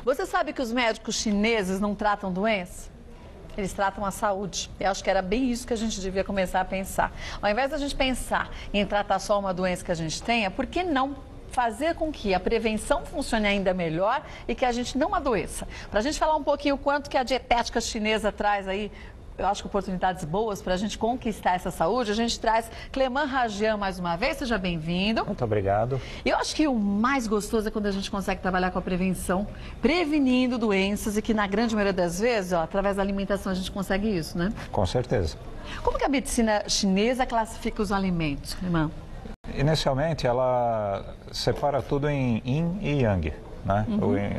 Você sabe que os médicos chineses não tratam doença? Eles tratam a saúde. Eu acho que era bem isso que a gente devia começar a pensar. Ao invés da gente pensar em tratar só uma doença que a gente tenha, por que não fazer com que a prevenção funcione ainda melhor e que a gente não adoeça? Para a gente falar um pouquinho o quanto que a dietética chinesa traz aí, eu acho que oportunidades boas para a gente conquistar essa saúde, a gente traz Cleman Rajian mais uma vez. Seja bem-vindo. Muito obrigado. Eu acho que o mais gostoso é quando a gente consegue trabalhar com a prevenção, prevenindo doenças e que na grande maioria das vezes, através da alimentação a gente consegue isso, né? Com certeza. Como que a medicina chinesa classifica os alimentos, Cleman? Inicialmente ela separa tudo em Yin e Yang, né?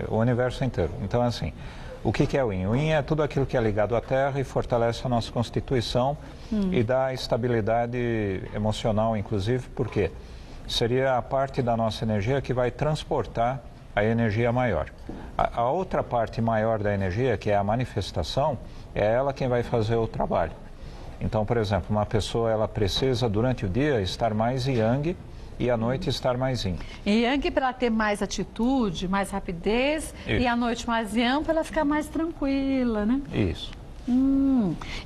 O universo inteiro. Então assim, o que é o Yin? O Yin é tudo aquilo que é ligado à terra e fortalece a nossa constituição e dá estabilidade emocional, inclusive, porque seria a parte da nossa energia que vai transportar a energia maior. A outra parte maior da energia, que é a manifestação, é ela quem vai fazer o trabalho. Então, por exemplo, uma pessoa ela precisa durante o dia estar mais Yang e à noite estar mais Yin. E Yang para ter mais atitude, mais rapidez, e à noite mais Yang para ela ficar mais tranquila, né? Isso.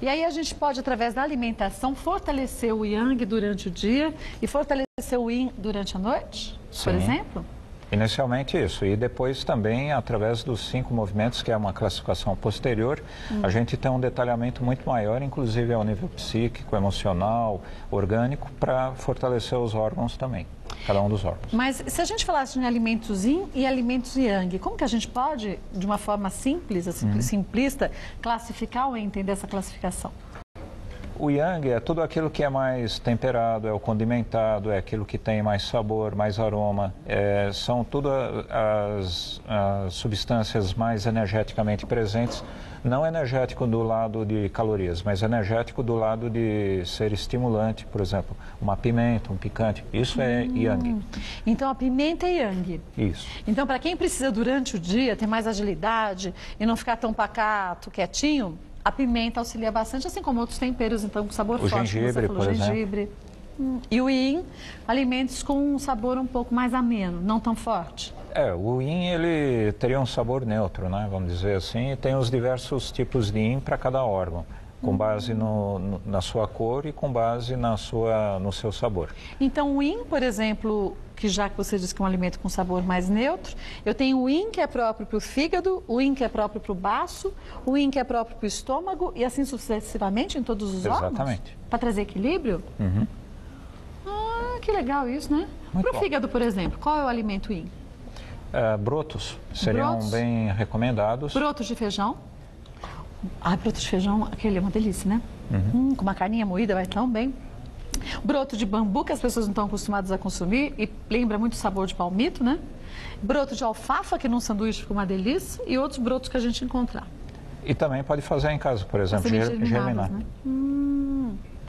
E aí a gente pode, através da alimentação, fortalecer o Yang durante o dia e fortalecer o Yin durante a noite, por exemplo? Inicialmente isso, e depois também através dos 5 movimentos, que é uma classificação posterior, a gente tem um detalhamento muito maior, inclusive ao nível psíquico, emocional, orgânico, para fortalecer os órgãos também, cada um dos órgãos. Mas se a gente falasse de alimentos Yin e alimentos Yang, como que a gente pode, de uma forma simples, simplista, classificar ou entender essa classificação? O Yang é tudo aquilo que é mais temperado, é o condimentado, é aquilo que tem mais sabor, mais aroma. São tudo as substâncias mais energeticamente presentes, não energético do lado de calorias, mas energético do lado de ser estimulante, por exemplo, uma pimenta, um picante. Isso é Yang. Então a pimenta é Yang. Isso. Então para quem precisa durante o dia ter mais agilidade e não ficar tão pacato, quietinho, a pimenta auxilia bastante, assim como outros temperos, então, com sabor forte. O gengibre, por exemplo. E o Yin, alimentos com um sabor um pouco mais ameno, não tão forte. O Yin, ele teria um sabor neutro, né? Vamos dizer assim, e tem os diversos tipos de Yin para cada órgão, com base na sua cor e com base no seu sabor. Então, o Yin, por exemplo, que já que você disse que é um alimento com sabor mais neutro, eu tenho o Yin que é próprio para o fígado, o Yin que é próprio para o baço, o Yin que é próprio para o estômago e assim sucessivamente em todos os órgãos? Exatamente. Para trazer equilíbrio? Que legal isso, né? Para o fígado, por exemplo, qual é o alimento Yin? Brotos seriam bem recomendados. Brotos de feijão? Broto de feijão, aquele é uma delícia, né? Com uma carninha moída vai tão bem. Broto de bambu, que as pessoas não estão acostumadas a consumir e lembra muito o sabor de palmito, né? Broto de alfafa, que num sanduíche fica uma delícia, e outros brotos que a gente encontrar. E também pode fazer em casa, por exemplo, germinar. Né?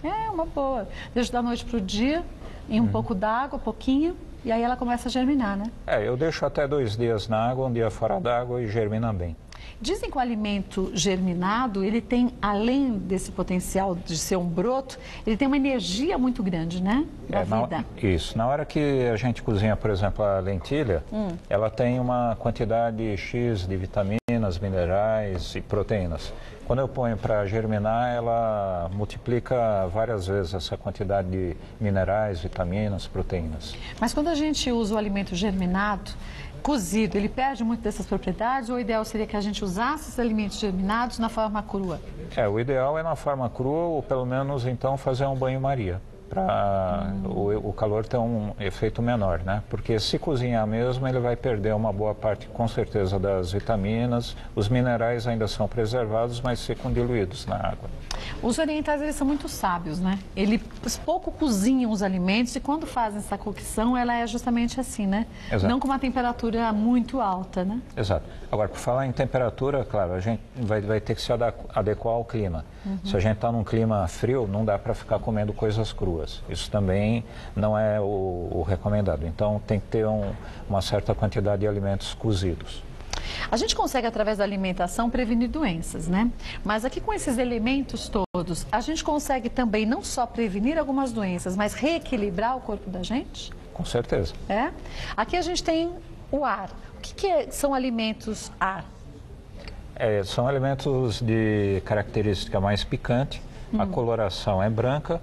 É uma boa. Deixa da noite para o dia, em um pouco d'água, pouquinho, e aí ela começa a germinar, né? Eu deixo até 2 dias na água, um dia fora d'água e germina bem. Dizem que o alimento germinado, ele tem, além desse potencial de ser um broto, ele tem uma energia muito grande, né? Da vida. Isso. Na hora que a gente cozinha, por exemplo, a lentilha, ela tem uma quantidade X de vitaminas, minerais e proteínas. Quando eu ponho para germinar, ela multiplica várias vezes essa quantidade de minerais, vitaminas, proteínas. Mas quando a gente usa o alimento germinado, cozido, ele perde muito dessas propriedades ou o ideal seria que a gente usasse esses alimentos germinados na forma crua? O ideal é na forma crua ou pelo menos então fazer um banho-maria para o calor ter um efeito menor, né? Porque se cozinhar mesmo, ele vai perder uma boa parte, com certeza, das vitaminas. Os minerais ainda são preservados, mas ficam diluídos na água. Os orientais, eles são muito sábios, né? Eles pouco cozinham os alimentos e quando fazem essa cocção, ela é justamente assim, né? Exato. Não com uma temperatura muito alta, né? Exato. Agora, por falar em temperatura, claro, a gente vai ter que se adequar ao clima. Se a gente está num clima frio, não dá para ficar comendo coisas cruas. Isso também não é o recomendado. Então, tem que ter uma certa quantidade de alimentos cozidos. A gente consegue, através da alimentação, prevenir doenças, né? Mas aqui com esses elementos todos, a gente consegue também não só prevenir algumas doenças, mas reequilibrar o corpo da gente? Com certeza. É? Aqui a gente tem o ar. O que são alimentos ar? São alimentos de característica mais picante, a coloração é branca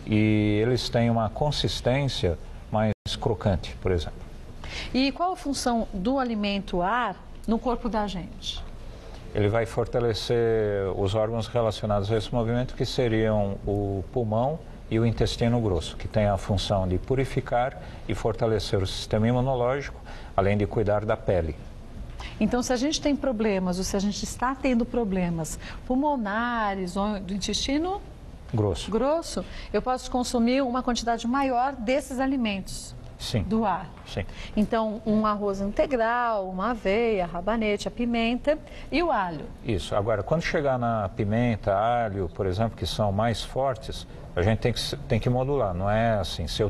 e eles têm uma consistência mais crocante, por exemplo. E qual a função do alimento ar no corpo da gente? Ele vai fortalecer os órgãos relacionados a esse movimento, que seriam o pulmão e o intestino grosso, que tem a função de purificar e fortalecer o sistema imunológico, além de cuidar da pele. Então, se a gente tem problemas, ou se a gente está tendo problemas pulmonares ou do intestino grosso, eu posso consumir uma quantidade maior desses alimentos. Sim. Do ar. Sim. Então, um arroz integral, uma aveia, a rabanete, a pimenta e o alho. Isso. Agora, quando chegar na pimenta, alho, por exemplo, que são mais fortes, a gente tem que modular. Não é assim, se eu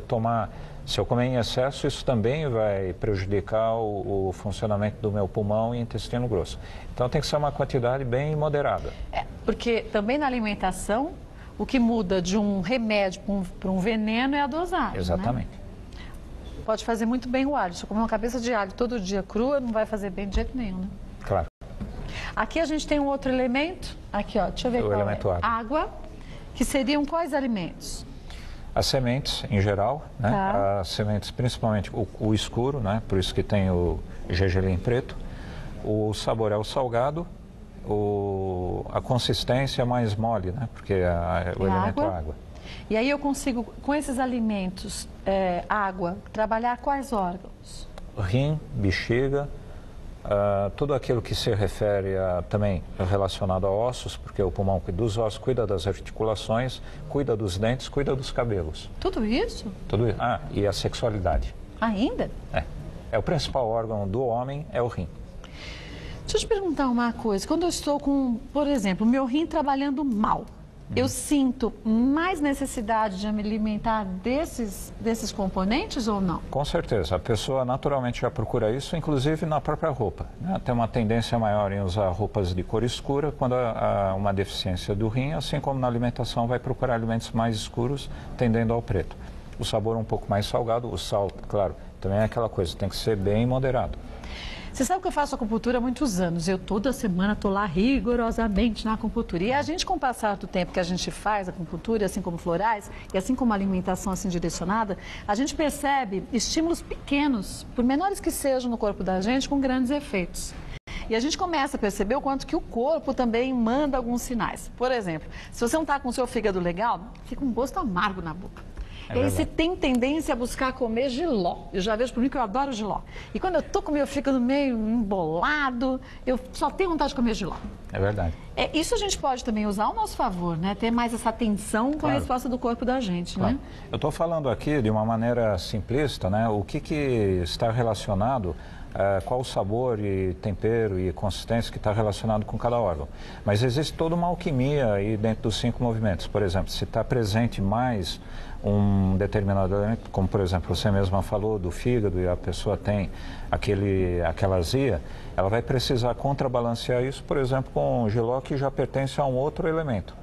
comer em excesso, isso também vai prejudicar o funcionamento do meu pulmão e intestino grosso. Então, tem que ser uma quantidade bem moderada. Porque também na alimentação, o que muda de um remédio para um veneno é a dosagem. Exatamente. Né? Pode fazer muito bem o alho. Se eu comer uma cabeça de alho todo dia crua, não vai fazer bem de jeito nenhum, né? Claro. Aqui a gente tem um outro elemento. Aqui, ó, deixa eu ver qual elemento é. Água, que seriam quais alimentos? As sementes, em geral, né? Tá. As sementes, principalmente o escuro, né? Por isso que tem o gergelim preto. O sabor é o salgado, a consistência é mais mole, né? Porque o elemento é água. E aí eu consigo, com esses alimentos, água, trabalhar quais órgãos? Rim, bexiga, tudo aquilo que se refere também relacionado a ossos, porque o pulmão cuida dos ossos, cuida das articulações, cuida dos dentes, cuida dos cabelos. Tudo isso? Tudo isso. E a sexualidade. Ainda? É o principal órgão do homem, é o rim. Deixa eu te perguntar uma coisa. Quando eu estou com, por exemplo, o meu rim trabalhando mal, eu sinto mais necessidade de me alimentar desses componentes ou não? Com certeza. A pessoa naturalmente já procura isso, inclusive na própria roupa, né? Tem uma tendência maior em usar roupas de cor escura quando há uma deficiência do rim, assim como na alimentação vai procurar alimentos mais escuros, tendendo ao preto. O sabor um pouco mais salgado, o sal, claro, também é aquela coisa, tem que ser bem moderado. Você sabe que eu faço acupuntura há muitos anos. Eu toda semana estou lá rigorosamente na acupuntura. E a gente, com o passar do tempo que a gente faz acupuntura, assim como florais, e assim como alimentação assim direcionada, a gente percebe estímulos pequenos, por menores que sejam no corpo da gente, com grandes efeitos. E a gente começa a perceber o quanto que o corpo também manda alguns sinais. Por exemplo, se você não está com o seu fígado legal, fica um gosto amargo na boca. E aí você tem tendência a buscar comer jiló. Eu já vejo por mim que eu adoro jiló. E quando eu tô com o meu fígado meio embolado, eu só tenho vontade de comer jiló. É verdade. Isso a gente pode também usar ao nosso favor, né? Ter mais essa atenção com a resposta do corpo da gente, né? Eu estou falando aqui de uma maneira simplista, né? O que está relacionado, qual o sabor e tempero e consistência que está relacionado com cada órgão. Mas existe toda uma alquimia aí dentro dos 5 movimentos. Por exemplo, se está presente mais um determinado elemento, como por exemplo você mesma falou do fígado e a pessoa tem aquela azia, ela vai precisar contrabalancear isso, por exemplo, com o jiló que já pertence a um outro elemento.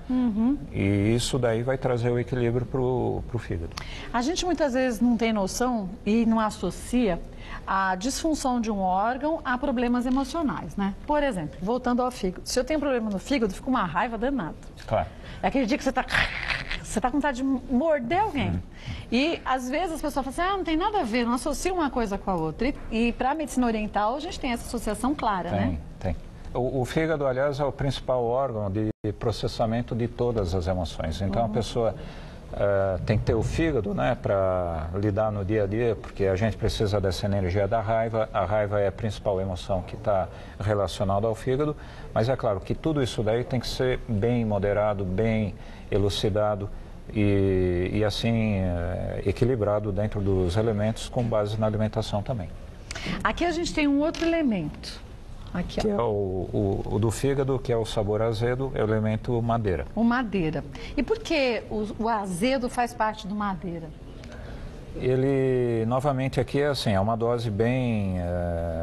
E isso daí vai trazer o equilíbrio para o fígado. A gente muitas vezes não tem noção e não associa a disfunção de um órgão a problemas emocionais, né? Por exemplo, voltando ao fígado. Se eu tenho problema no fígado, fica uma raiva danada. Claro. É aquele dia que você tá com vontade de morder alguém. E às vezes as pessoas falam assim, não tem nada a ver, não associa uma coisa com a outra. E para a medicina oriental a gente tem essa associação clara, né? Tem. O fígado, aliás, é o principal órgão de processamento de todas as emoções. Então a pessoa tem que ter o fígado, né, para lidar no dia a dia, porque a gente precisa dessa energia da raiva. A raiva é a principal emoção que está relacionada ao fígado, mas é claro que tudo isso daí tem que ser bem moderado, bem elucidado e assim equilibrado dentro dos elementos com base na alimentação também. Aqui a gente tem um outro elemento. Aqui, que é o do fígado, que é o sabor azedo, é o elemento madeira. O madeira. E por que o azedo faz parte do madeira? Ele, novamente aqui, é uma dose bem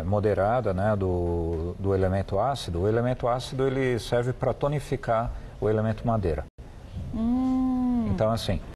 moderada, né, do elemento ácido. O elemento ácido, ele serve para tonificar o elemento madeira. Então, assim,